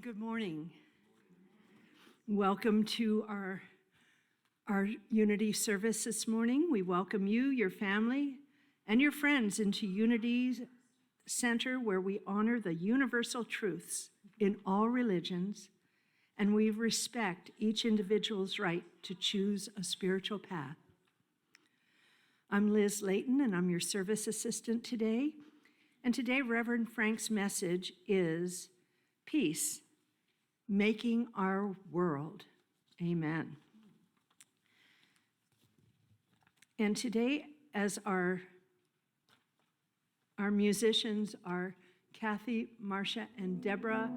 Good morning. Welcome to our Unity service this morning. We welcome you, your family, and your friends into Unity Center, where we honor the universal truths in all religions, and we respect each individual's right to choose a spiritual path. I'm Liz Leighton, and I'm your service assistant today. And today, Reverend Frank's message is Peace, Making Our World. Amen. And today, as our musicians are Kathy, Marcia, and Deborah.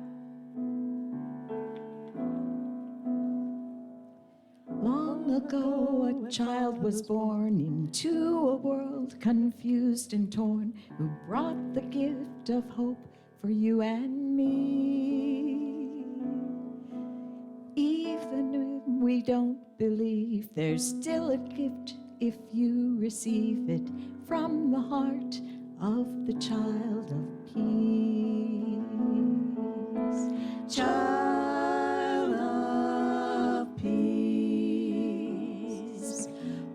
Long ago, a child was born into a world confused and torn, who brought the gift of hope for you and me. Even when we don't believe, there's still a gift if you receive it from the heart of the child of peace. Child of peace,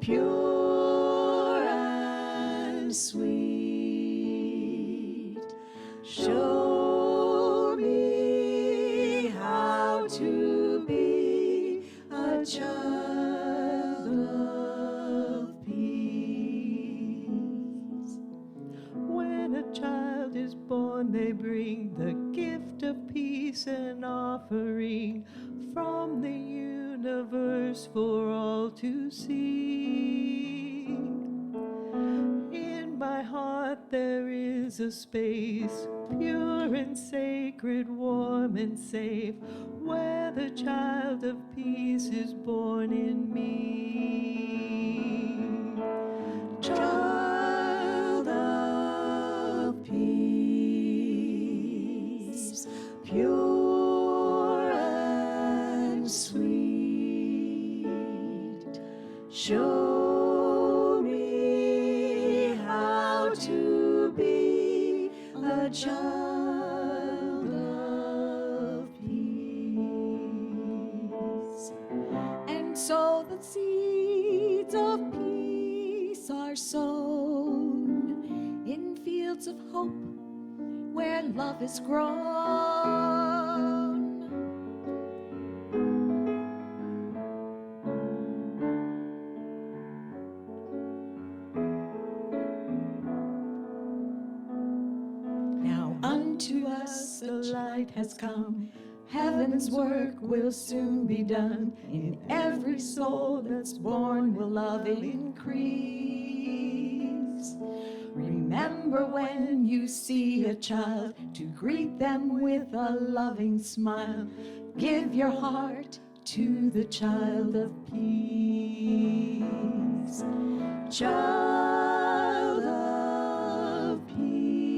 pure and sweet, show me how to be a child of peace. When a child is born, they bring the gift of peace, an offering from the universe for all to see. In my heart there is a space, pure and sacred, warm and safe, where the child of peace is born in me. Child of peace, pure and sweet, show me how to be a child of peace. And so the seeds of peace are sown in fields of hope where love is grown. Now unto us the light has come, heaven's work will soon be done. In every soul that's born will love increase. Remember when you see a child to greet them with a loving smile. Give your heart to the child of peace. Child of peace,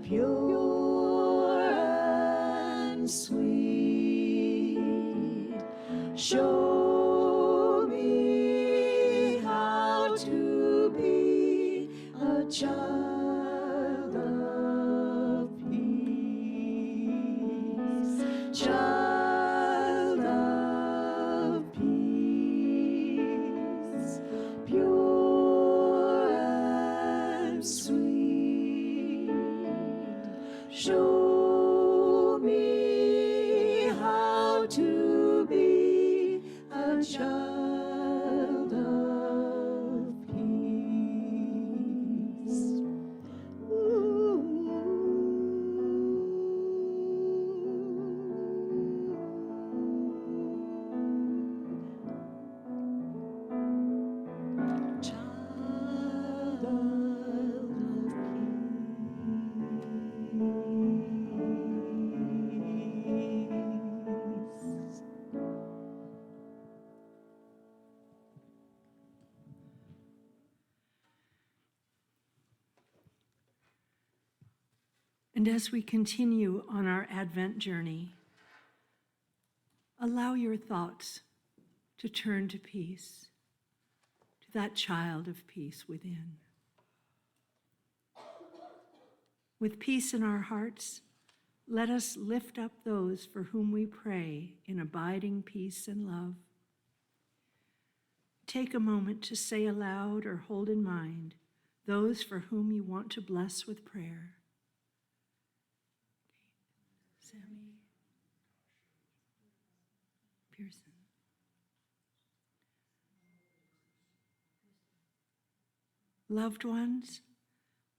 pure and sweet, show me how to be a child of peace. Child of peace, pure and sweet, show me how to be a child of peace. Child of peace. And as we continue on our Advent journey, allow your thoughts to turn to peace, to that child of peace within. With peace in our hearts, let us lift up those for whom we pray in abiding peace and love. Take a moment to say aloud or hold in mind those for whom you want to bless with prayer. Sammy, Pearson. Loved ones,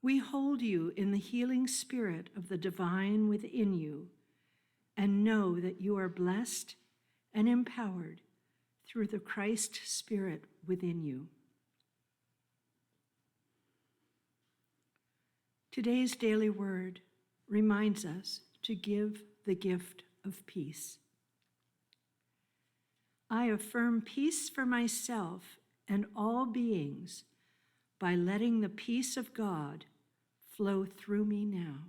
we hold you in the healing spirit of the divine within you and know that you are blessed and empowered through the Christ Spirit within you. Today's daily word reminds us to give the gift of peace. I affirm peace for myself and all beings by letting the peace of God flow through me now.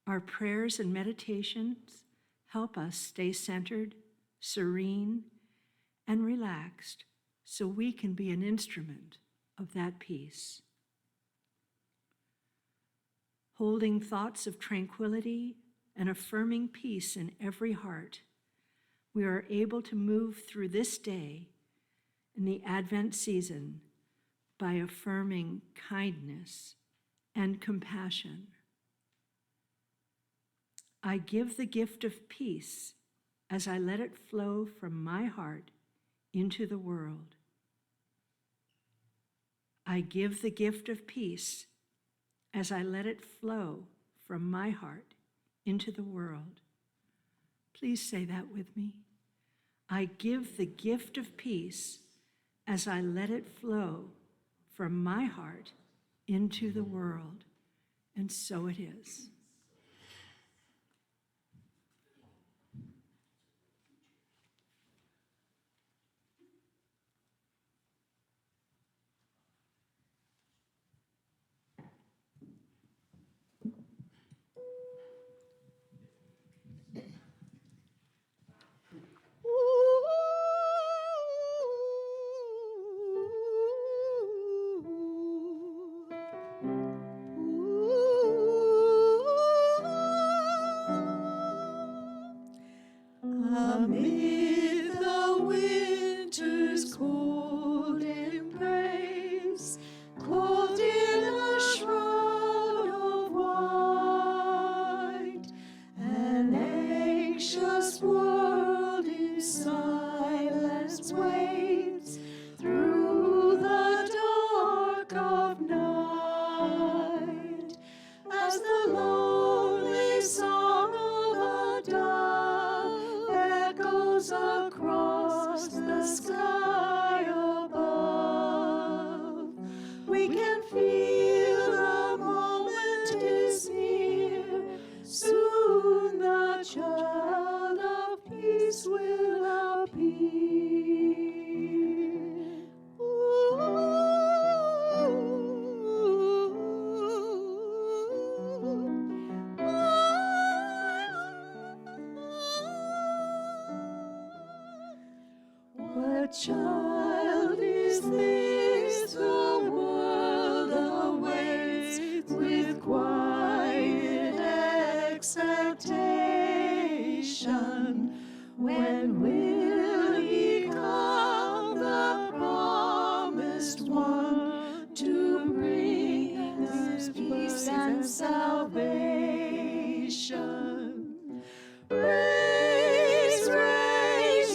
Our prayers and meditations help us stay centered, serene, and relaxed so we can be an instrument of that peace. Holding thoughts of tranquility and affirming peace in every heart, we are able to move through this day in the Advent season by affirming kindness and compassion. I give the gift of peace as I let it flow from my heart into the world. I give the gift of peace as I let it flow from my heart into the world. Please say that with me. I give the gift of peace as I let it flow from my heart into the world. And so it is. Amid the winter's cold embrace, clothed in a shroud of white, an anxious world in silence waits through the dark of night, as the lonely song of a dove echoes across the sky above. We can feel the moment is near. Soon the child of peace will appear. What child is this the world awaits with quiet expectation? When will he come, the promised one, to bring us peace and salvation? Raise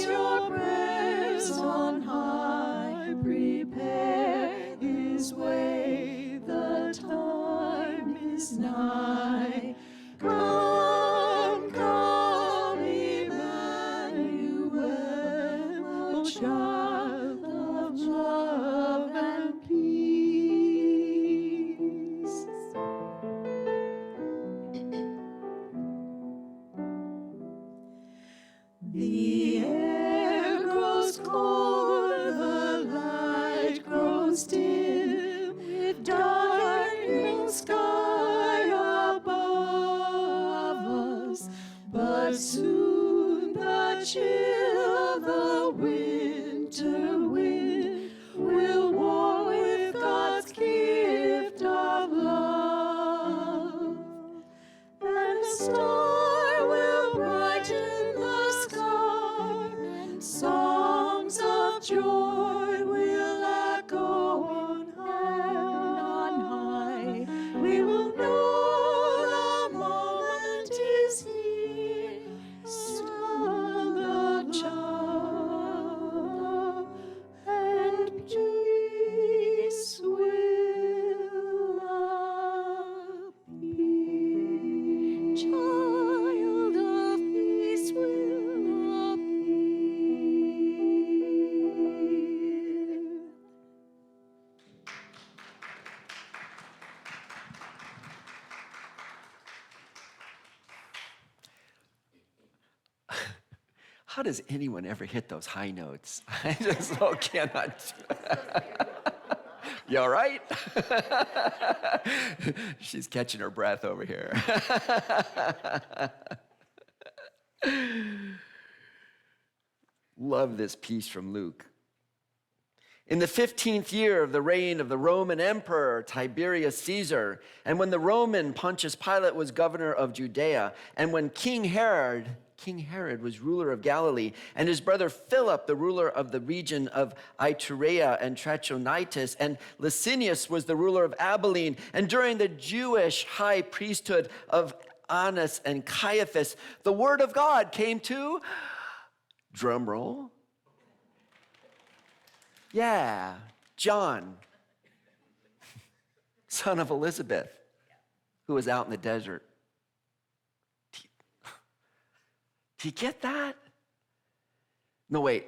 your prayers on high, prepare his way, the time is nigh. Come, come, Emmanuel, O child of love and peace. The air grows cold, the light grows dim, with darkening sky above us. But soon the chill of the winter wind will warm with God's gift of love. star will brighten the sky, and songs of joy will echo on high. We will know the moment is here. Soon the child and peace will appear. Child of peace will appear. How does anyone ever hit those high notes? I just cannot. You all right? She's catching her breath over here. Love this piece from Luke. In the 15th year of the reign of the Roman Emperor Tiberius Caesar, and when the Roman Pontius Pilate was governor of Judea, and when King Herod was ruler of Galilee, and his brother Philip, the ruler of the region of Iturea and Trachonitis, and Licinius was the ruler of Abilene, and during the Jewish high priesthood of Annas and Caiaphas, the word of God came to, drum roll, yeah, John, son of Elizabeth, who was out in the desert. Do you get that? No, wait.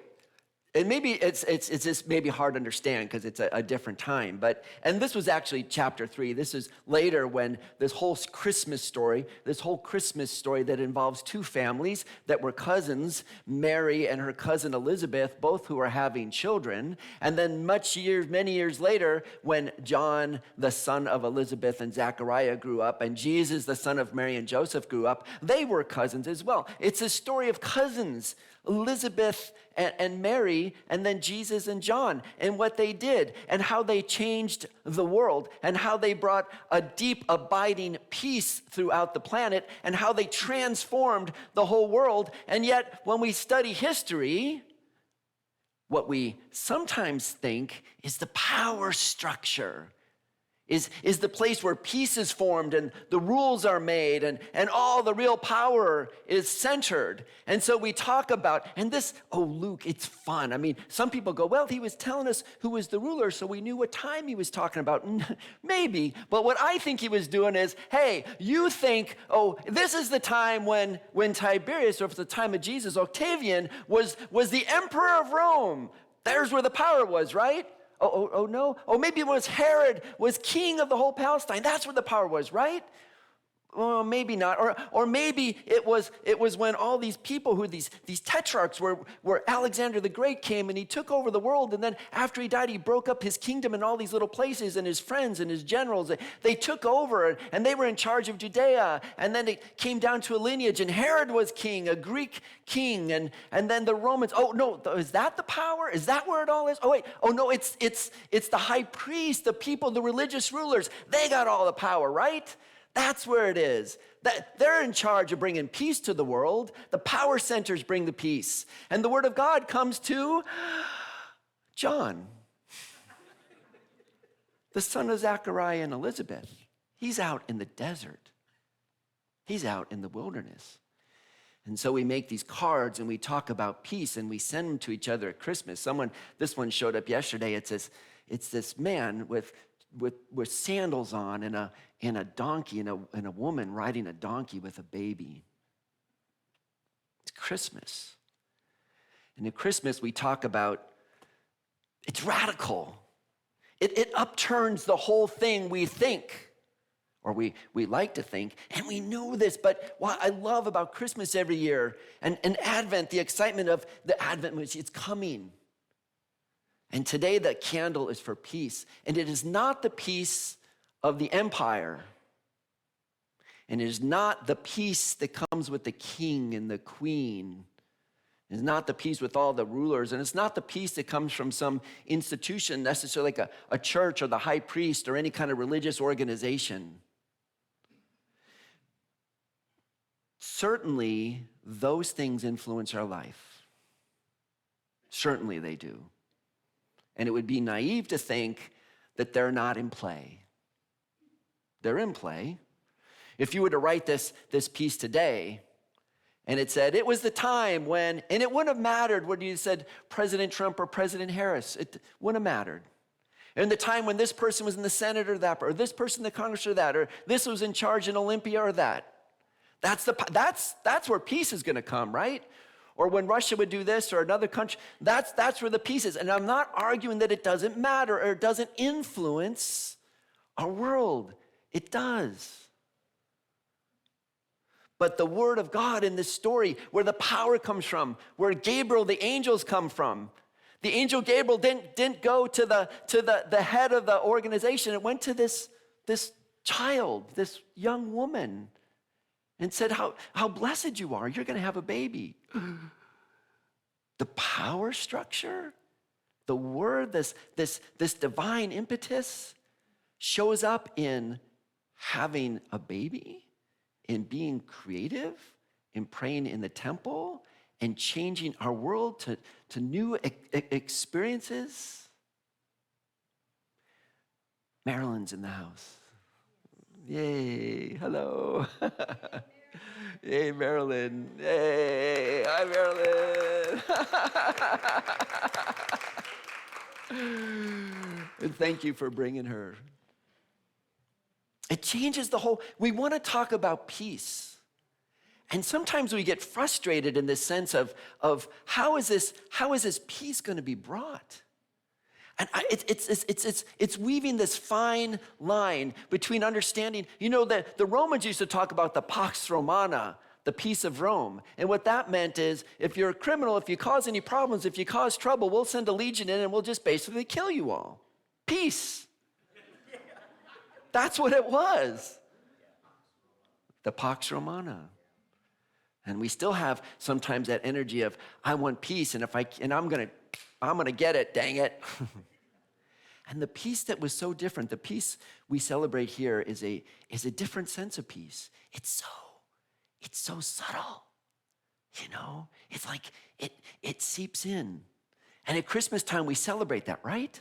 And maybe it's just maybe hard to understand because it's a different time. And this was actually chapter 3. This is later when this whole Christmas story that involves two families that were cousins, Mary and her cousin Elizabeth, both who are having children. And then many years later, when John, the son of Elizabeth and Zechariah, grew up, and Jesus, the son of Mary and Joseph, grew up, they were cousins as well. It's a story of cousins, Elizabeth and Mary, and then Jesus and John, and what they did, and how they changed the world, and how they brought a deep, abiding peace throughout the planet, and how they transformed the whole world. And yet, when we study history, what we sometimes think is the power structure, is the place where peace is formed and the rules are made and all the real power is centered. And so we talk about, and this, Luke, it's fun. I mean, some people go, well, he was telling us who was the ruler, so we knew what time he was talking about. Maybe, but what I think he was doing is, hey, you think, this is the time when Tiberius, or if it's the time of Jesus, Octavian, was the emperor of Rome. There's where the power was, right? No. Maybe it was Herod was king of the whole Palestine. That's where the power was, right? Well, maybe not. Or maybe it was when all these people these tetrarchs where Alexander the Great came and he took over the world, and then after he died, he broke up his kingdom in all these little places, and his friends and his generals, they took over and they were in charge of Judea, and then it came down to a lineage, and Herod was king, a Greek king, and then the Romans. Oh no, is that the power? Is that where it all is? No, it's the high priest, the people, the religious rulers. They got all the power, right? That's where it is. They're in charge of bringing peace to the world. The power centers bring the peace. And the word of God comes to John, the son of Zechariah and Elizabeth. He's out in the desert. He's out in the wilderness. And so we make these cards and we talk about peace and we send them to each other at Christmas. This one showed up yesterday. It's this man with sandals on and a donkey and a woman riding a donkey with a baby. It's Christmas. And at Christmas we talk about, it's radical. It upturns the whole thing we think, or we like to think, and we know this, but what I love about Christmas every year and Advent, the excitement of the Advent, it's coming. And today the candle is for peace. And it is not the peace of the empire. And it is not the peace that comes with the king and the queen. It's not the peace with all the rulers. And it's not the peace that comes from some institution, necessarily like a church or the high priest or any kind of religious organization. certainly those things influence our life. Certainly they do. And it would be naive to think that they're not in play. They're in play. If you were to write this piece today, and it said, it was the time when, and it wouldn't have mattered whether you said President Trump or President Harris. It wouldn't have mattered. And the time when this person was in the Senate or that, or this person in the Congress or that, or this was in charge in Olympia or that. That's where peace is going to come, right? Or when Russia would do this or another country, that's where the peace is. And I'm not arguing that it doesn't matter or it doesn't influence our world. It does. But the word of God in this story, where the power comes from, where Gabriel, the angels come from, the angel Gabriel didn't go to the head of the organization. It went to this child, this young woman, and said, how blessed you are. You're going to have a baby. The power structure, the word, this divine impetus shows up in having a baby, in being creative, in praying in the temple, and changing our world to new experiences. Marilyn's in the house. Yay, hello. Hey, Marilyn. Hey, hi, Marilyn. And thank you for bringing her. It changes the whole, we want to talk about peace. And sometimes we get frustrated in this sense of how is this peace going to be brought? And it's weaving this fine line between understanding, you know, that the Romans used to talk about the Pax Romana, the peace of Rome. And what that meant is, if you're a criminal, if you cause any problems, if you cause trouble, we'll send a legion in and we'll just basically kill you all. Peace. That's what it was. The Pax Romana. And we still have sometimes that energy of, I want peace, and I'm gonna get it, dang it. And the peace that was so different, the peace we celebrate here is a different sense of peace. It's so subtle, you know? It's like it seeps in. And at Christmas time we celebrate that, right?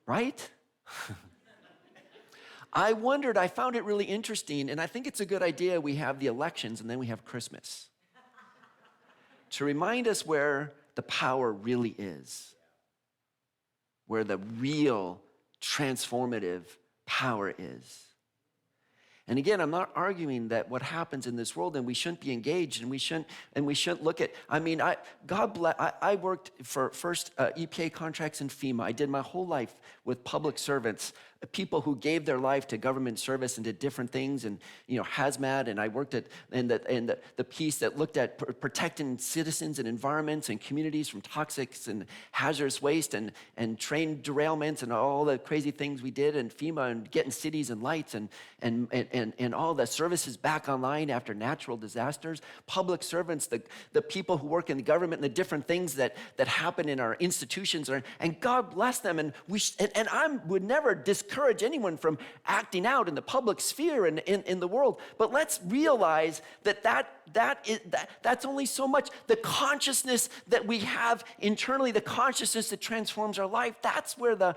Right? I found it really interesting, and I think it's a good idea we have the elections and then we have Christmas. To remind us where the power really is, where the real transformative power is. And again, I'm not arguing that what happens in this world, and we shouldn't be engaged, and we shouldn't look at, I worked for first EPA contracts in FEMA. I did my whole life with public servants, people who gave their life to government service and did different things, and hazmat, and I worked in the piece that looked at protecting citizens and environments and communities from toxics and hazardous waste and train derailments and all the crazy things we did in FEMA, and getting cities and lights and all the services back online after natural disasters. Public servants, the people who work in the government and the different things that happen in our institutions, and God bless them. And I would never discourage anyone from acting out in the public sphere and in the world. But let's realize that's only so much. The consciousness that we have internally, the consciousness that transforms our life, that's where the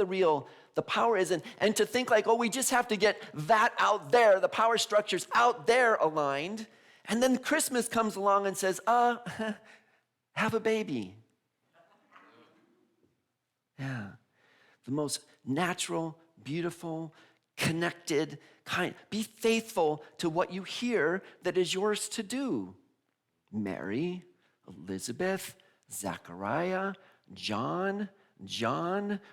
real the power is. And to think like, we just have to get that out there, the power structures out there aligned. And then Christmas comes along and says, have a baby. Yeah. The most natural, beautiful, connected kind. Be faithful to what you hear that is yours to do. Mary, Elizabeth, Zachariah, John,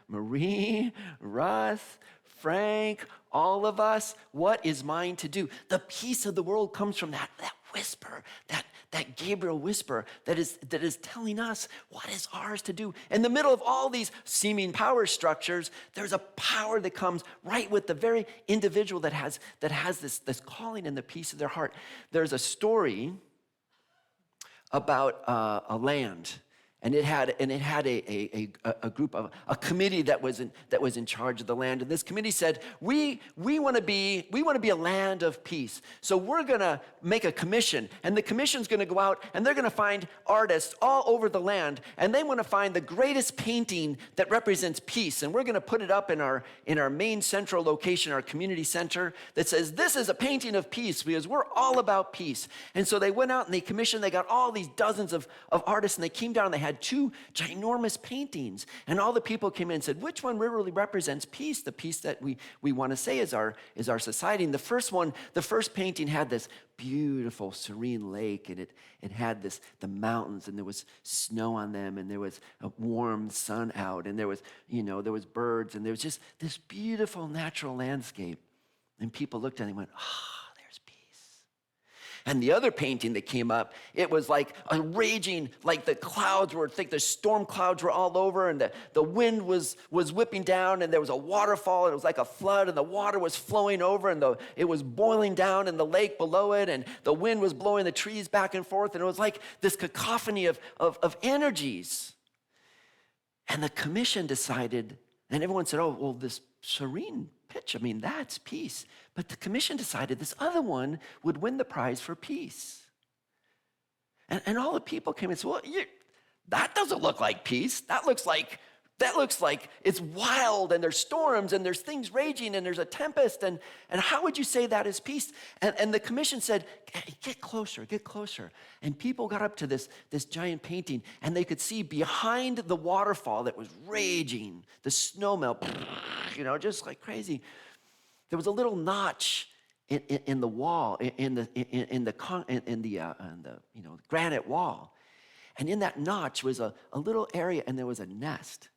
Marie, Russ, Frank, all of us, what is mine to do? The peace of the world comes from that whisper, that Gabriel whisper that is telling us what is ours to do. In the middle of all these seeming power structures, there's a power that comes right with the very individual that has this calling in the peace of their heart. There's a story about a land. And it had a group of a committee that was in charge of the land. And this committee said, we want to be a land of peace. So we're going to make a commission, and the commission's going to go out and they're going to find artists all over the land, and they want to find the greatest painting that represents peace. And we're going to put it up in our main central location, our community center, that says this is a painting of peace because we're all about peace. And so they went out and they commissioned. They got all these dozens of artists, and they came down and they had 2 ginormous paintings, and all the people came in and said, which one really represents peace, the peace that we want to say is our society? And the first painting had this beautiful serene lake, and it had the mountains, and there was snow on them, and there was a warm sun out, and there was birds, and there was just this beautiful natural landscape. And people looked at it and went, there's peace. And the other painting that came up, it was like a raging, like the clouds were thick, the storm clouds were all over, and the wind was whipping down, and there was a waterfall, and it was like a flood, and the water was flowing over, and it was boiling down in the lake below it, and the wind was blowing the trees back and forth, and it was like this cacophony of energies. And the commission decided, and everyone said, oh, well, this serene pitch, that's peace. But the commission decided this other one would win the prize for peace. And all the people came and said, well, that doesn't look like peace. That looks like it's wild, and there's storms, and there's things raging, and there's a tempest, and how would you say that is peace? And the commission said, hey, get closer. And people got up to this giant painting, and they could see behind the waterfall that was raging, the snow melt, just like crazy. There was a little notch in the wall, in the granite wall, and in that notch was a little area, and there was a nest.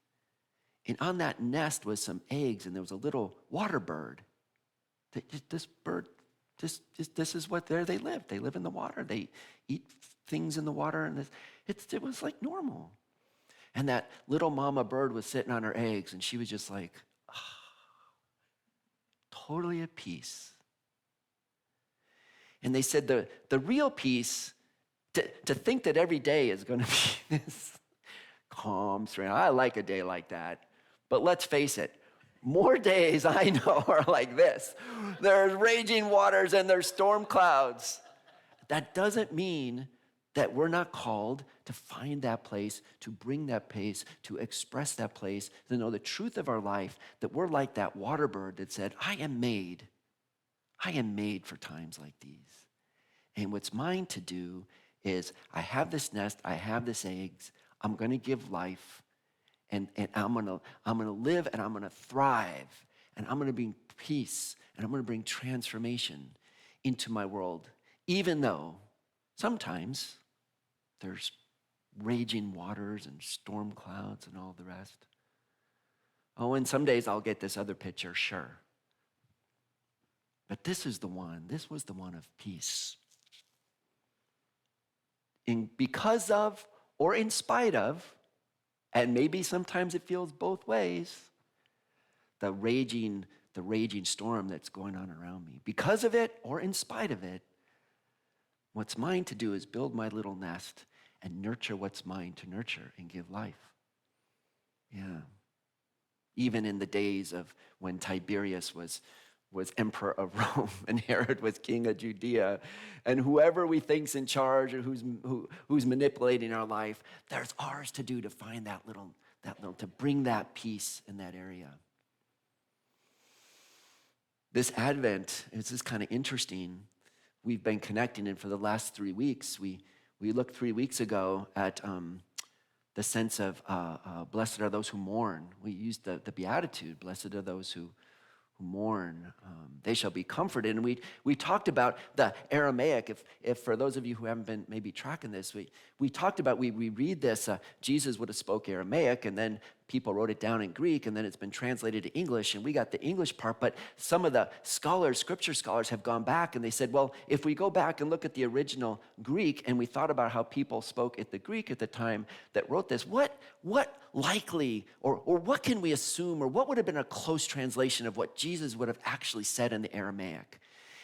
And on that nest was some eggs, and there was a little water bird. This bird, this is what they live. They live in the water. They eat things in the water, and it was like normal. And that little mama bird was sitting on her eggs, and she was just like, totally at peace. And they said the real peace, to think that every day is going to be this calm, serene. I like a day like that. But let's face it, more days I know are like this. There's raging waters and there's storm clouds. That doesn't mean that we're not called to find that place, to bring that place, to express that place, to know the truth of our life, that we're like that water bird that said, I am made for times like these. And what's mine to do is, I have this nest, I have this eggs, I'm going to give life, and I'm going to live, and I'm going to thrive, and I'm going to bring peace, and I'm going to bring transformation into my world, even though sometimes there's raging waters and storm clouds and all the rest. Oh, and some days I'll get this other picture, sure. But this was the one of peace. Because of, or in spite of, and maybe sometimes it feels both ways, the raging storm that's going on around me. Because of it, or in spite of it, what's mine to do is build my little nest and nurture what's mine to nurture and give life. Yeah. Even in the days of when Tiberius was emperor of Rome and Herod was king of Judea, and whoever we think's in charge or who's manipulating our life, there's ours to do to find that little, to bring that peace in that area. This Advent is just kind of interesting. We've been connecting, and for the last 3 weeks, we looked 3 weeks ago at the sense of blessed are those who mourn. We used the Beatitude, blessed are those who mourn, they shall be comforted. And we talked about the Aramaic. If for those of you who haven't been maybe tracking this, we talked about, we read this, Jesus would have spoke Aramaic, and then people wrote it down in Greek, and then it's been translated to English, and we got the English part. But some of the scripture scholars have gone back, and they said, well, if we go back and look at the original Greek, and we thought about how people spoke at the Greek at the time that wrote this, what likely, or what can we assume, or what would have been a close translation of what Jesus would have actually said in the Aramaic?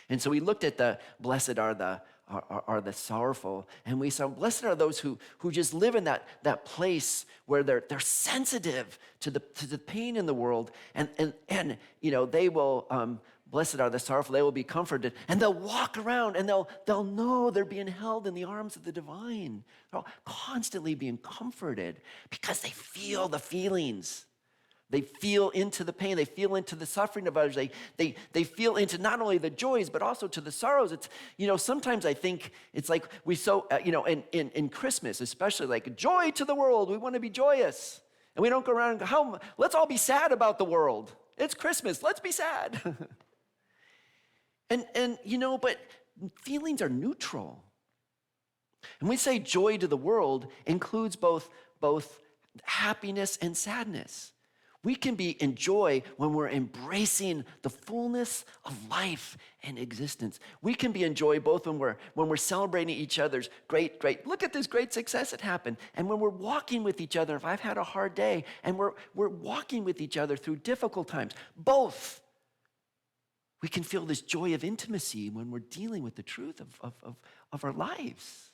And so we looked at the blessed are the are the sorrowful. And we say, blessed are those who just live in that place where they're sensitive to the pain in the world. And they will, blessed are the sorrowful, they will be comforted. And they'll walk around and they'll know they're being held in the arms of the divine. They're constantly being comforted because they feel the feelings. They feel into the pain. They feel into the suffering of others. They feel into not only the joys, but also to the sorrows. It's, sometimes I think it's like in Christmas, especially like joy to the world. We want to be joyous. And we don't go around and go, let's all be sad about the world. It's Christmas. Let's be sad. But feelings are neutral. And we say joy to the world includes both happiness and sadness. We can be in joy when we're embracing the fullness of life and existence. We can be in joy both when we're celebrating each other's great, look at this great success that happened. And when we're walking with each other, if I've had a hard day, and we're walking with each other through difficult times, both. We can feel this joy of intimacy when we're dealing with the truth of our lives.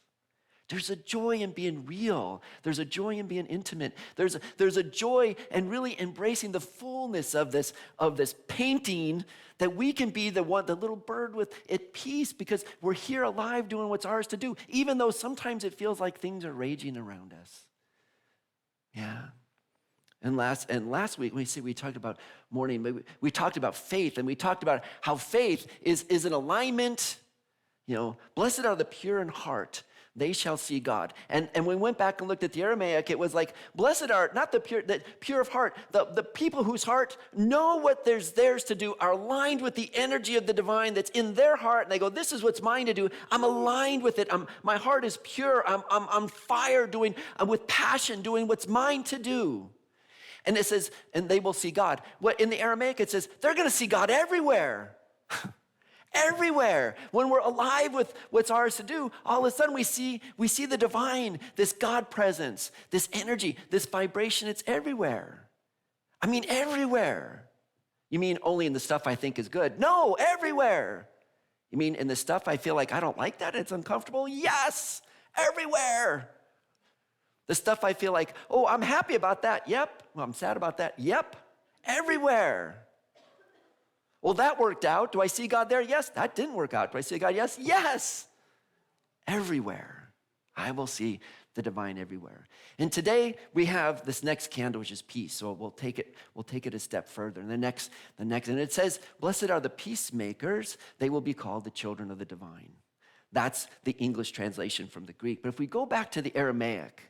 There's a joy in being real. There's a joy in being intimate. There's a joy in really embracing the fullness of this painting, that we can be the little bird at peace because we're here alive doing what's ours to do, even though sometimes it feels like things are raging around us. Yeah. And last week we talked about mourning. We talked about faith, and we talked about how faith is an alignment. Blessed are the pure in heart, they shall see God. And when we went back and looked at the Aramaic, it was like, blessed are not the pure of heart, the people whose heart know what there's theirs to do, are aligned with the energy of the divine that's in their heart. And they go, this is what's mine to do. I'm aligned with it. My heart is pure. I'm on fire I'm with passion doing what's mine to do. And it says, and they will see God. What in the Aramaic, it says, they're going to see God everywhere. Everywhere. When we're alive with what's ours to do, all of a sudden we see the divine, this God presence, this energy, this vibration. It's everywhere. I mean, everywhere. You mean only in the stuff I think is good? No, everywhere. You mean in the stuff I feel like I don't like that, it's uncomfortable? Yes, everywhere. The stuff I feel like, oh, I'm happy about that. Yep. Well, I'm sad about that. Yep. Everywhere. Well, that worked out. Do I see God there? Yes. That didn't work out. Do I see God? Yes. Yes. Everywhere. I will see the divine everywhere. And today we have this next candle, which is peace. So we'll take it a step further. And the next, and it says, blessed are the peacemakers. They will be called the children of the divine. That's the English translation from the Greek. But if we go back to the Aramaic,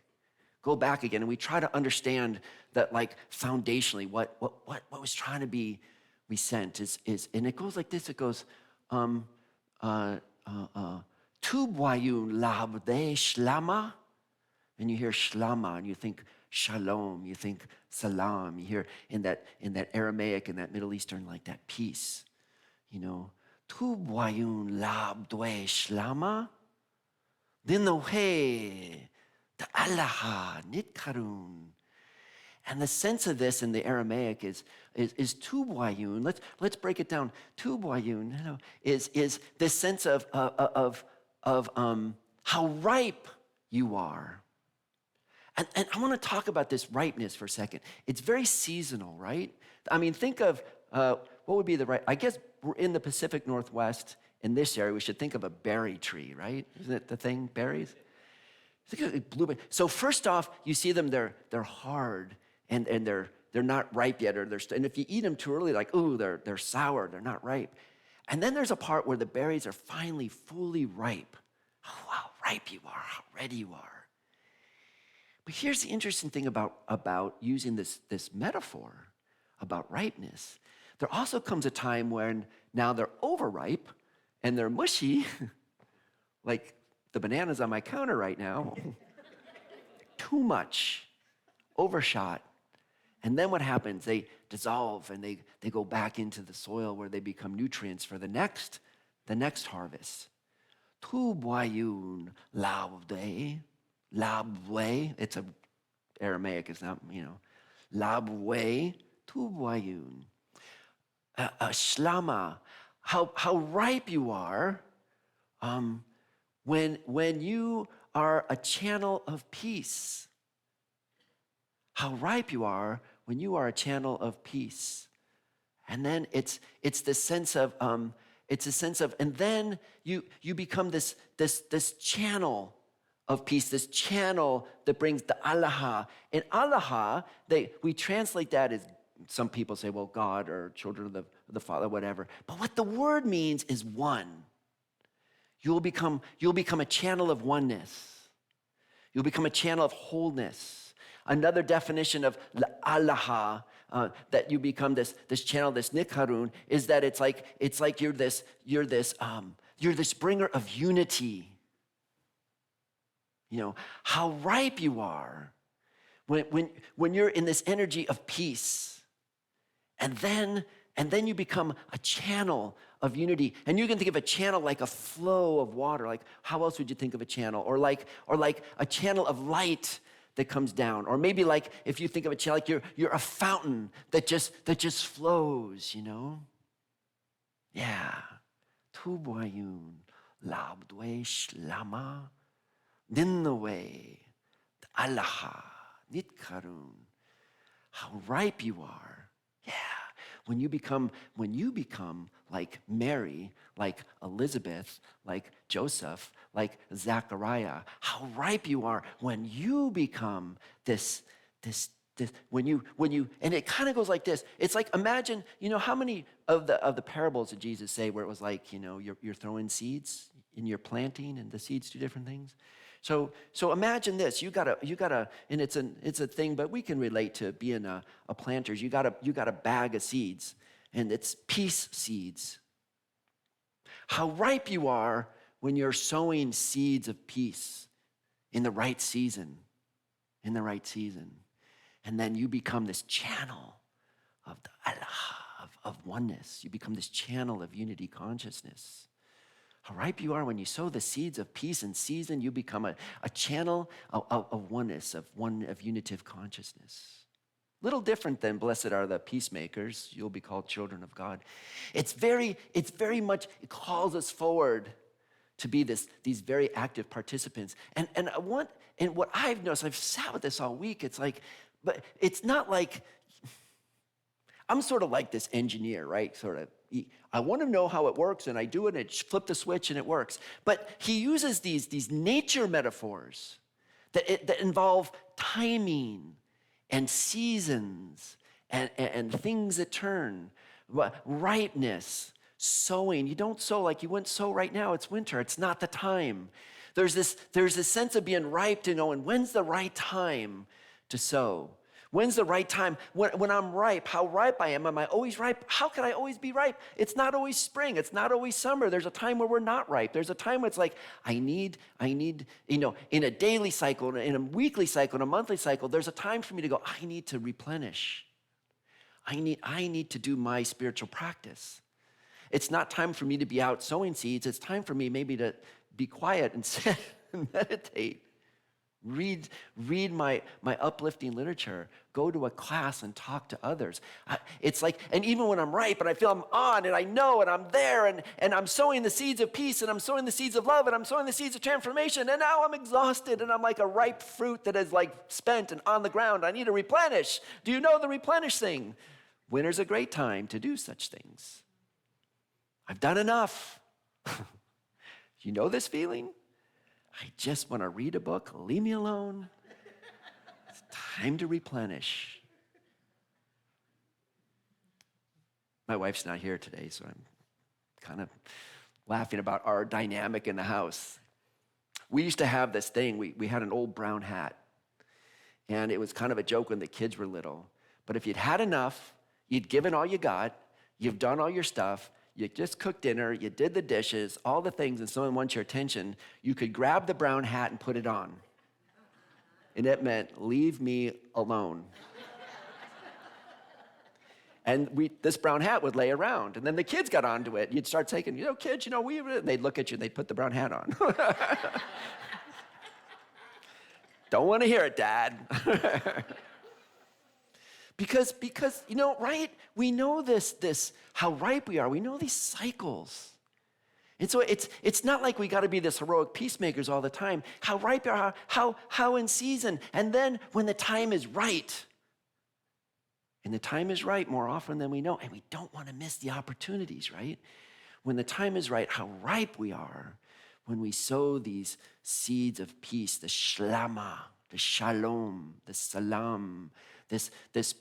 go back again, and we try to understand that, like, foundationally, what was trying to be sent is, and it goes like this. It goes, tu boyun labde shlama, and you hear shlama, and you think shalom, you think salam. You hear in that Aramaic, in that Middle Eastern, like that peace. Tu boyun labde shlama, dinohe the Allah nitkarun. And the sense of this in the Aramaic is tubayun. Let's break it down. Tubayun is this sense of how ripe you are. And I want to talk about this ripeness for a second. It's very seasonal, right? I mean, think of what would be the right. I guess we're in the Pacific Northwest. In this area, we should think of a berry tree, right? Isn't it the thing, berries? So first off, you see them, they're hard, and they're not ripe yet, and if you eat them too early, like, ooh, they're sour, they're not ripe. And then there's a part where the berries are finally fully ripe. Oh, how ripe you are, how ready you are. But here's the interesting thing about using this metaphor about ripeness. There also comes a time when now they're overripe and they're mushy, like the bananas on my counter right now. Too much, overshot. And then what happens? They dissolve and they go back into the soil where they become nutrients for the next harvest. Tu boyun labwe. It's a Aramaic, it's not, labwe, tu boyun. Shlama, how ripe you are. when you are a channel of peace. How ripe you are when you are a channel of peace. And then it's this sense of and then you become this channel of peace, this channel that brings the Allah. And Allah, we translate that as, some people say, well, God or children of the Father, whatever. But what the word means is one. You'll become a channel of oneness. You'll become a channel of wholeness. Another definition of Allah, that you become this channel, this nikharun, is that it's like you're this bringer of unity. You know how ripe you are when you're in this energy of peace, and then you become a channel of unity. And you can think of a channel like a flow of water. Like, how else would you think of a channel? Or like a channel of light that comes down. Or maybe like if you think of a channel, like you're a fountain that just flows, you know? Yeah. Tuboyun labdwe shlama ninnawe Allah nitkarun. How ripe you are. Yeah. When you become like Mary, like Elizabeth, like Joseph, like Zachariah, how ripe you are when you become this, when you, and it kind of goes like this. It's like, imagine, you know, how many of the parables did Jesus say where it was like, you know, you're throwing seeds and you're planting and the seeds do different things? So imagine this. You gotta, and it's a thing, but we can relate to being a planter. You got a bag of seeds, and it's peace seeds. How ripe you are when you're sowing seeds of peace in the right season, and then you become this channel of the Allah, of oneness. You become this channel of unity consciousness. How ripe you are when you sow the seeds of peace in season, you become a channel of oneness, of unitive consciousness. Little different than blessed are the peacemakers, you'll be called children of God. It's very much, it calls us forward to be these very active participants. And what I've noticed, I've sat with this all week, it's like, but it's not like, I'm sort of like this engineer, right? Sort of, I want to know how it works, and I do it, and I flip the switch, and it works. But he uses these nature metaphors that involve timing and seasons and things that turn, ripeness, sowing. You don't sow like you wouldn't sow right now. It's winter. It's not the time. There's this sense of being ripe to knowing when's the right time to sow. When's the right time? When I'm ripe, how ripe I am. Am I always ripe? How can I always be ripe? It's not always spring. It's not always summer. There's a time where we're not ripe. There's a time where it's like, I need, you know, in a daily cycle, in a weekly cycle, in a monthly cycle, there's a time for me to go, I need to replenish. I need to do my spiritual practice. It's not time for me to be out sowing seeds. It's time for me maybe to be quiet and sit and meditate. Read my uplifting literature. Go to a class and talk to others. It's like, and even when I'm ripe and I feel I'm on and I know and I'm there and I'm sowing the seeds of peace and I'm sowing the seeds of love and I'm sowing the seeds of transformation, and now I'm exhausted and I'm like a ripe fruit that is like spent and on the ground. I need to replenish. Do you know the replenish thing? Winter's a great time to do such things. I've done enough. You know this feeling? I just want to read a book. Leave me alone. It's time to replenish. My wife's not here today, so I'm kind of laughing about our dynamic in the house. We used to have this thing. We had an old brown hat, and it was kind of a joke when the kids were little. But if you'd had enough, you'd given all you got, you've done all your stuff, you just cooked dinner, you did the dishes, all the things, and someone wants your attention, you could grab the brown hat and put it on. And it meant, leave me alone. And this brown hat would lay around, and then the kids got onto it. You'd start taking, kids, and they'd look at you and they'd put the brown hat on. Don't want to hear it, Dad. Because right? We know this, how ripe we are. We know these cycles. And so it's not like we got to be this heroic peacemakers all the time. How ripe you are, how in season. And then when the time is right, and the time is right more often than we know, and we don't want to miss the opportunities, right? When the time is right, how ripe we are when we sow these seeds of peace, the shlama, the shalom, the salam, this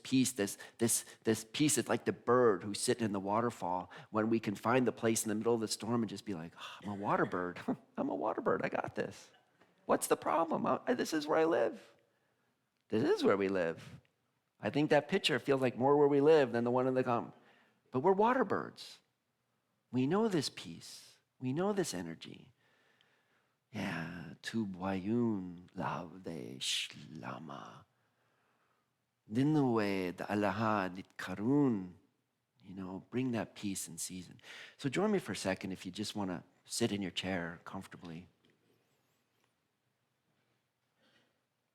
peace, this peace is like the bird who's sitting in the waterfall when we can find the place in the middle of the storm and just be like, oh, I'm a water bird. I'm a water bird. I got this. What's the problem? This is where I live. This is where we live. I think that picture feels like more where we live than the one in the come. But we're water birds. We know this peace. We know this energy. Yeah, tu boyun lavde shlama. Dinwe the alaha dit karun. Bring that peace in season. So join me for a second if you just want to sit in your chair comfortably.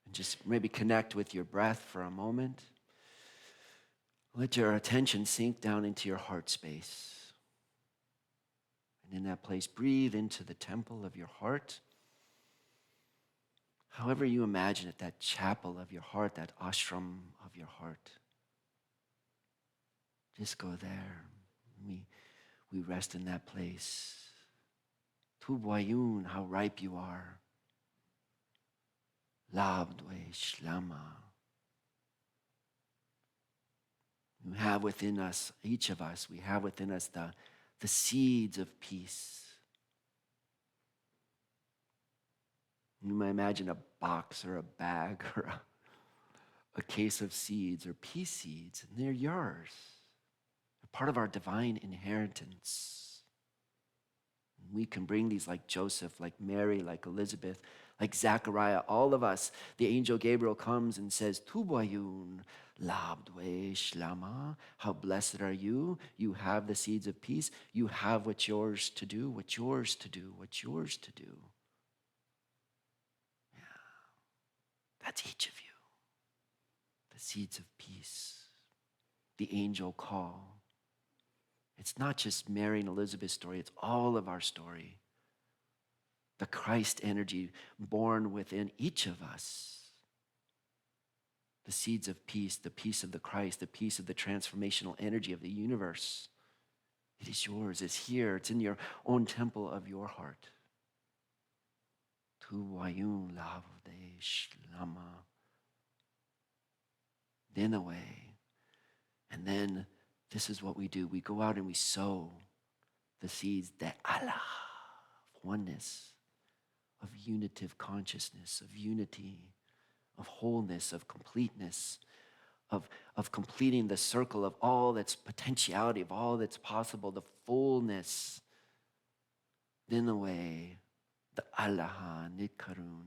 And just maybe connect with your breath for a moment. Let your attention sink down into your heart space. And in that place, breathe into the temple of your heart. However you imagine it, that chapel of your heart, that ashram of your heart. Just go there. We rest in that place. Tu boyun, how ripe you are. Labdwe shlama. We have within us, each of us, we have within us the seeds of peace. You might imagine a box or a bag or a case of seeds or peace seeds, and they're yours. They're part of our divine inheritance. We can bring these like Joseph, like Mary, like Elizabeth, like Zechariah, all of us. The angel Gabriel comes and says, Tu boyun labdwe shlama. How blessed are you? You have the seeds of peace. You have what's yours to do, what's yours to do, what's yours to do. That's each of you. The seeds of peace. The angel call. It's not just Mary and Elizabeth's story, it's all of our story. The Christ energy born within each of us. The seeds of peace, the peace of the Christ, the peace of the transformational energy of the universe. It is yours, it's here, it's in your own temple of your heart. Tu wayun lavde shlama. Then away. And then this is what we do. We go out and we sow the seeds that Allah, of oneness, of unitive consciousness, of unity, of wholeness, of completeness, of completing the circle of all that's potentiality, of all that's possible, the fullness. Then away. The Allaha Nitkarun.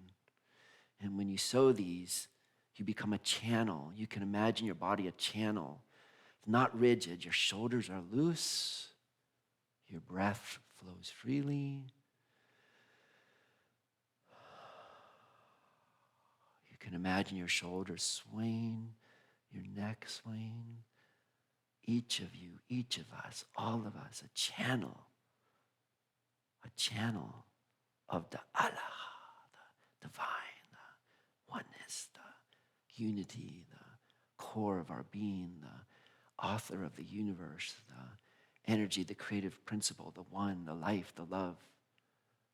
And when you sow these, you become a channel. You can imagine your body a channel. It's not rigid. Your shoulders are loose. Your breath flows freely. You can imagine your shoulders swaying, your neck swaying. Each of you, each of us, all of us, a channel of the Allah, the divine, the oneness, the unity, the core of our being, the author of the universe, the energy, the creative principle, the one, the life, the love,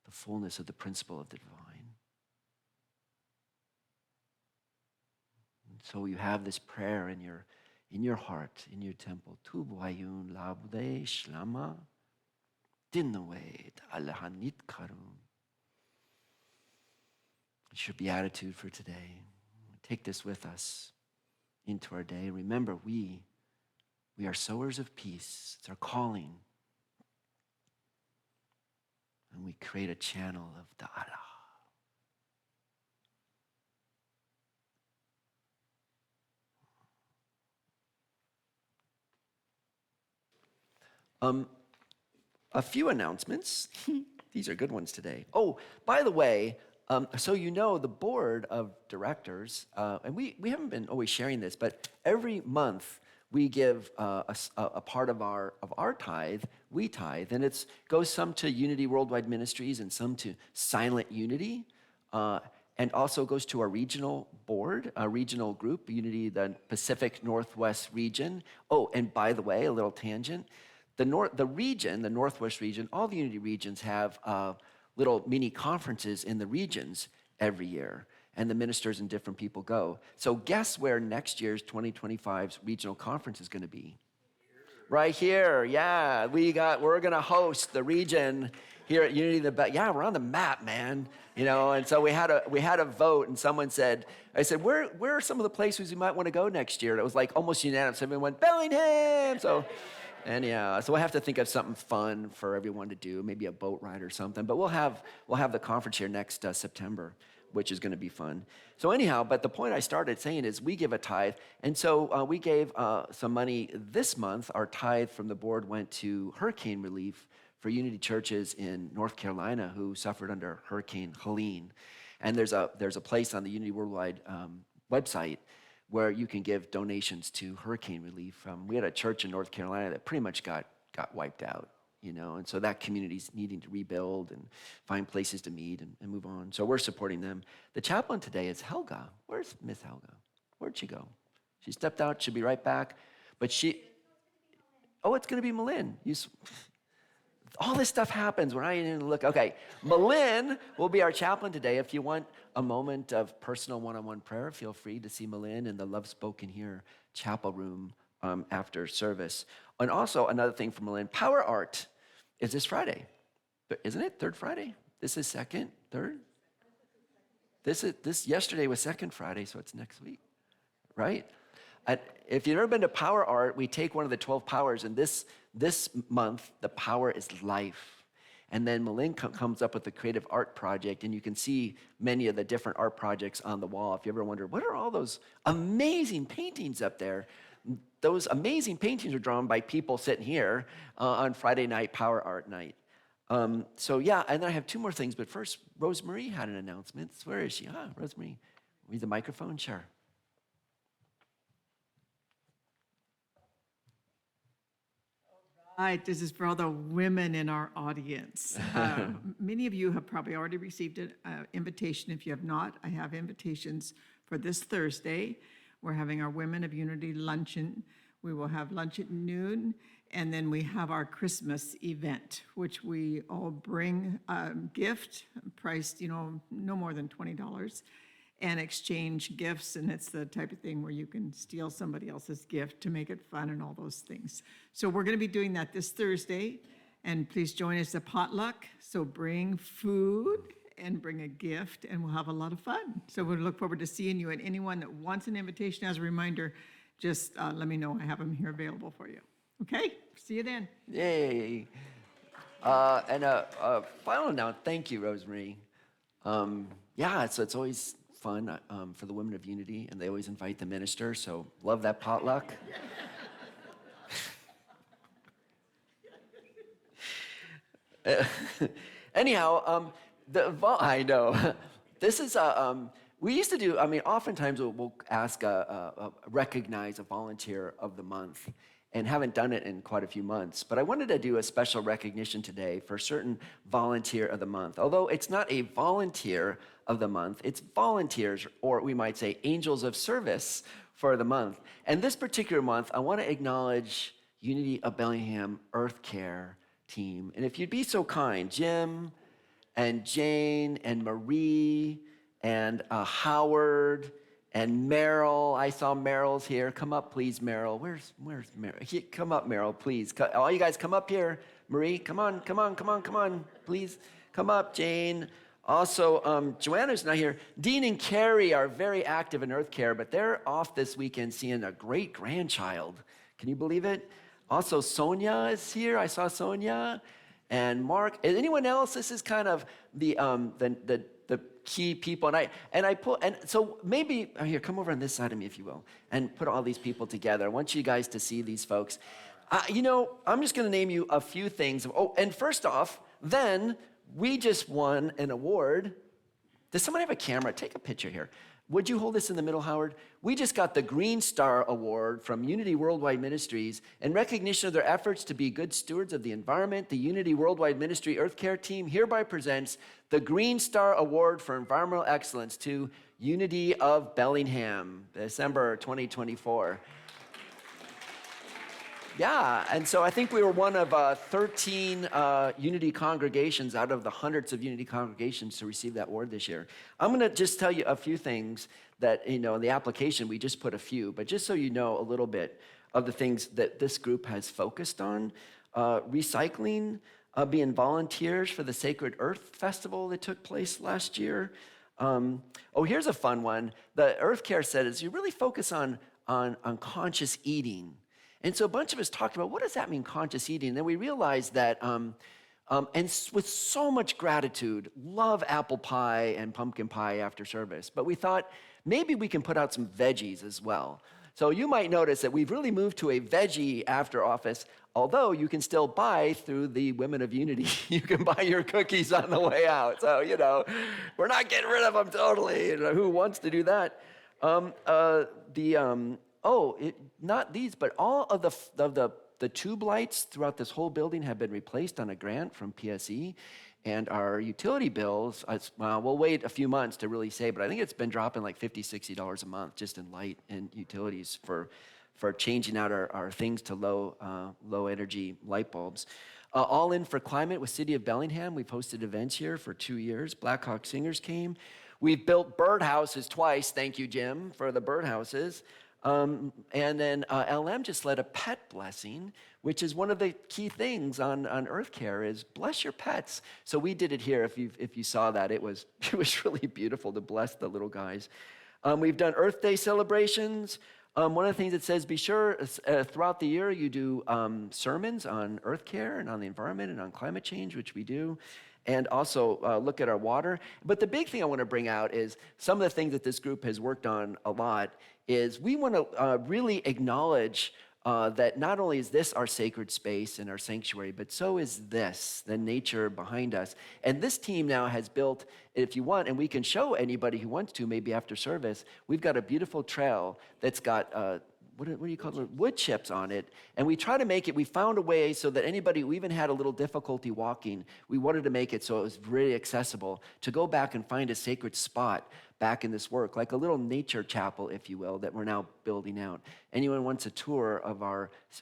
the fullness of the principle of the divine. And so you have this prayer in your heart, in your temple. Tu boyun labde shlama dinnawe allahanit karun. It's your beatitude for today. Take this with us into our day. Remember, we are sowers of peace. It's our calling. And we create a channel of the Allah. A few announcements. These are good ones today. Oh, by the way, so the board of directors, and we haven't been always sharing this, but every month we give a part of our tithe, we tithe, and it goes some to Unity Worldwide Ministries and some to Silent Unity, and also goes to our regional board, our regional group, Unity, the Pacific Northwest region. Oh, and by the way, a little tangent, the Northwest region, all the Unity regions have little mini conferences in the regions every year, and the ministers and different people go. So guess where next year's 2025's regional conference is going to be? Right here, yeah. We're going to host the region here at Unity. Yeah, we're on the map, man. You know, and so we had a vote, and someone said, where are some of the places we might want to go next year? And it was like almost unanimous. Everyone went, Bellingham. So we'll have to think of something fun for everyone to do, maybe a boat ride or something. But we'll have the conference here next September, which is going to be fun. So anyhow, but the point I started saying is we give a tithe. And so we gave some money this month. Our tithe from the board went to hurricane relief for Unity churches in North Carolina who suffered under Hurricane Helene. And there's a place on the Unity Worldwide website where you can give donations to hurricane relief. We had a church in North Carolina that pretty much got wiped out. You know, and so that community's needing to rebuild and find places to meet and move on. So we're supporting them. The chaplain today is Helga. Where's Miss Helga? Where'd she go? She stepped out. She'll be right back. But it's going to be Malin. All this stuff happens when I didn't look. Okay, Malin will be our chaplain today. If you want a moment of personal one-on-one prayer, feel free to see Malin in the Love Spoken Here chapel room after service. And also another thing from Malin, Power Art is this Friday. Isn't it? Third Friday? This is second, third? This yesterday was second Friday, so it's next week, right? If you've never been to Power Art, we take one of the 12 powers, and this month, the power is life. And then Malin comes up with a creative art project, and you can see many of the different art projects on the wall. If you ever wonder, what are all those amazing paintings up there? Those amazing paintings are drawn by people sitting here on Friday night, Power Art Night. So yeah, and then I have two more things, but first, Rosemarie had an announcement. Where is she? Rosemarie, read the microphone, sure. Right, this is for all the women in our audience. Many of you have probably already received an invitation. If you have not, I have invitations for this Thursday. We're having our Women of Unity luncheon. We will have lunch at noon, and then we have our Christmas event, which we all bring a gift priced, no more than $20, and exchange gifts. And it's the type of thing where you can steal somebody else's gift to make it fun and all those things. So we're going to be doing that this Thursday, and please join us at potluck. So bring food and bring a gift, and we'll have a lot of fun. So we look forward to seeing you. And anyone that wants an invitation, as a reminder, just let me know. I have them here available for you. Okay? See you then. Yay. And a final note, thank you, Rosemarie. It's always fun for the Women of Unity, and they always invite the minister, so love that potluck. Anyhow, I know. This is we used to do, oftentimes we'll ask, recognize a volunteer of the month, and haven't done it in quite a few months. But I wanted to do a special recognition today for a certain volunteer of the month. Although it's not a volunteer of the month, it's volunteers, or we might say angels of service for the month. And this particular month, I want to acknowledge Unity of Bellingham Earth Care team. And if you'd be so kind, Jim and Jane and Marie and Howard and Meryl. I saw Meryl's here. Come up, please, Meryl. Where's Meryl? Come up, Meryl, please. All you guys come up here. Marie, come on, please. Come up, Jane. Also, Joanna's not here. Dean and Carrie are very active in Earth Care, but they're off this weekend seeing a great-grandchild. Can you believe it? Also, Sonia is here. I saw Sonia. And Mark. And anyone else? This is kind of the key people. And so maybe, here, come over on this side of me, if you will, and put all these people together. I want you guys to see these folks. I'm just going to name you a few things. Oh, and first off, then we just won an award Does someone have a camera? Take a picture here. Would you hold this in the middle, Howard? We just got the Green Star Award from Unity Worldwide Ministries in recognition of their efforts to be good stewards of the environment. The Unity Worldwide Ministry Earth Care team hereby presents the Green Star Award for Environmental Excellence to Unity of Bellingham, December 2024. Yeah, and so I think we were one of 13 Unity congregations out of the hundreds of Unity congregations to receive that award this year. I'm going to just tell you a few things that, in the application, we just put a few, but just so you know a little bit of the things that this group has focused on. Recycling, being volunteers for the Sacred Earth Festival that took place last year. Here's a fun one. The Earth Care said is you really focus on conscious eating. And so a bunch of us talked about, what does that mean, conscious eating? And then we realized that, and with so much gratitude, love apple pie and pumpkin pie after service. But we thought, maybe we can put out some veggies as well. So you might notice that we've really moved to a veggie after office, although you can still buy through the Women of Unity. You can buy your cookies on the way out. So, we're not getting rid of them totally. Who wants to do that? Not these, but all of the tube lights throughout this whole building have been replaced on a grant from PSE. And our utility bills, we'll wait a few months to really say, but I think it's been dropping like $50, $60 a month just in light and utilities for changing out our things to low energy light bulbs. All In for Climate with City of Bellingham. We've hosted events here for 2 years. Black Hawk Singers came. We've built birdhouses twice. Thank you, Jim, for the birdhouses. And then LM just led a pet blessing, which is one of the key things on Earth Care is bless your pets. So we did it here. If you saw that, it was really beautiful to bless the little guys. We've done Earth Day celebrations. One of the things it says, be sure throughout the year you do sermons on Earth Care and on the environment and on climate change, which we do. And also look at our water. But the big thing I want to bring out is some of the things that this group has worked on a lot is we want to really acknowledge that not only is this our sacred space and our sanctuary, but so is this, the nature behind us. And this team now has built, if you want, and we can show anybody who wants to, maybe after service, we've got a beautiful trail that's got what do you call it? Wood chips on it. And we try to make it, we found a way so that anybody who even had a little difficulty walking, we wanted to make it so it was really accessible to go back and find a sacred spot back in this work, like a little nature chapel, if you will, that we're now building out. Anyone wants a tour of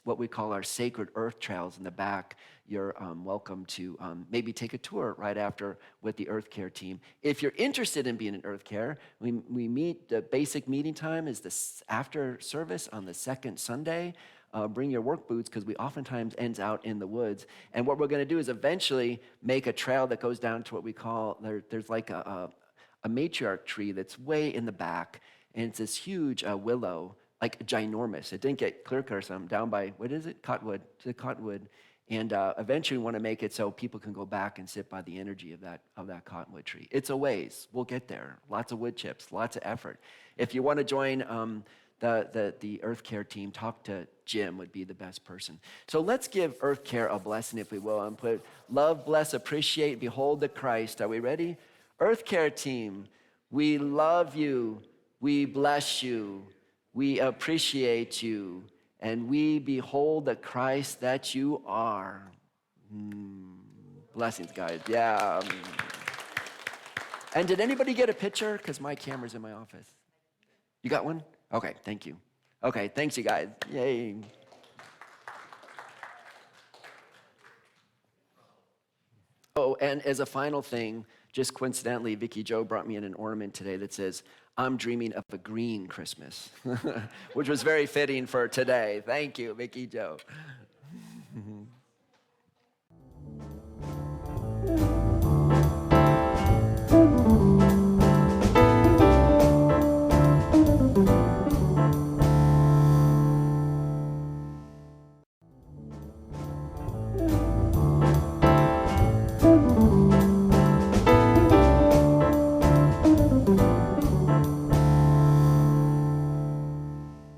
what we call our sacred earth trails in the back, you're welcome to maybe take a tour right after with the Earth Care team. If you're interested in being in Earth Care, we meet, the basic meeting time is this after service on the second Sunday. Bring your work boots because we oftentimes ends out in the woods. And what we're going to do is eventually make a trail that goes down to what we call, there's like a matriarch tree that's way in the back, and it's this huge willow, like ginormous. It didn't get clear-cut or something, down by, what is it? Cottonwood. It's a cottonwood. And eventually we want to make it so people can go back and sit by the energy of that cottonwood tree. It's a ways. We'll get there. Lots of wood chips, lots of effort. If you want to join the Earth Care team, talk to Jim would be the best person. So let's give Earth Care a blessing, if we will, and put love, bless, appreciate, behold the Christ. Are we ready? Earth Care team, we love you, we bless you, we appreciate you, and we behold the Christ that you are. Blessings, guys. Yeah. And did anybody get a picture? Because my camera's in my office. You got one? Okay, thank you. Okay, thanks, you guys. Yay. Oh, and as a final thing, just coincidentally, Vicky Joe brought me in an ornament today that says, I'm dreaming of a green Christmas, which was very fitting for today. Thank you, Vicky Joe.